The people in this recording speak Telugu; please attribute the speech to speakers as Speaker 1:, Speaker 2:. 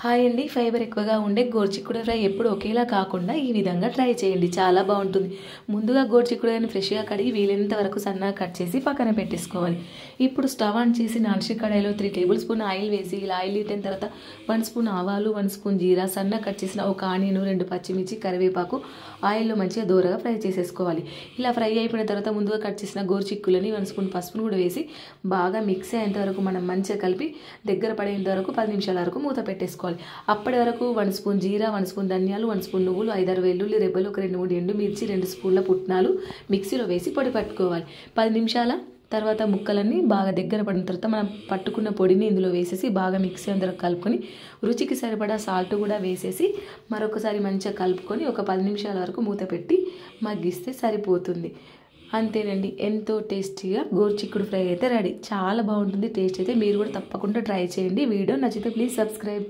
Speaker 1: హాయ్ అండి. ఫైబర్ ఎక్కువగా ఉండే గోరుచిక్కుడు ఫ్రై ఎప్పుడు ఒకేలా కాకుండా ఈ విధంగా ట్రై చేయండి. చాలా బాగుంటుంది. ముందుగా గోరుచిక్కుడుని ఫ్రెష్గా కడిగి వీలైనంత వరకు సన్నగా కట్ చేసి పక్కన పెట్టేసుకోవాలి. ఇప్పుడు స్టవ్ ఆన్ చేసి నాన్ స్టిక్ కడాయిలో 3 టేబుల్ స్పూన్ ఆయిల్ వేసి ఇలా ఆయిల్ హీట్ అయిన తర్వాత 1 స్పూన్ ఆవాలు, 1 స్పూన్ జీరా, సన్నగా కట్ చేసిన ఒక ఆనియన్, 2 పచ్చిమిర్చి, కరివేపాకు ఆయిల్లో మంచిగా దోరగా ఫ్రై చేసేసుకోవాలి. ఇలా ఫ్రై అయిపోయిన తర్వాత ముందుగా కట్ చేసిన గోరుచిక్కులని 1 స్పూన్ పసుపును కూడా వేసి బాగా మిక్స్ అయ్యేంత వరకు మనం మంచిగా కలిపి దగ్గర పడేంత వరకు 10 నిమిషాల వరకు మూత పెట్టేసుకోవాలి. అప్పటి వరకు 1 స్పూన్ జీరా, 1 స్పూన్ ధనియాలు, 1 స్పూన్ నువ్వులు, 5-6 వెల్లుల్లి రెబ్బలు, ఒక 2-3 ఎండుమిర్చి, 2 స్పూన్ల పుట్నాలు మిక్సీలో వేసి పొడి పట్టుకోవాలి. 10 నిమిషాల తర్వాత ముక్కలన్నీ బాగా దగ్గర పడిన తర్వాత మనం పట్టుకున్న పొడిని ఇందులో వేసేసి బాగా మిక్సీ అందరూ కలుపుకొని రుచికి సరిపడా సాల్ట్ కూడా వేసేసి మరొకసారి మంచిగా కలుపుకొని ఒక 10 నిమిషాల వరకు మూత పెట్టి మగ్గిస్తే సరిపోతుంది. అంతేనండి, ఎంతో టేస్టీగా గోరుచిక్కుడు ఫ్రై అయితే రెడీ. చాలా బాగుంటుంది టేస్ట్ అయితే. మీరు కూడా తప్పకుండా ట్రై చేయండి. వీడియో నచ్చితే ప్లీజ్ సబ్స్క్రైబ్.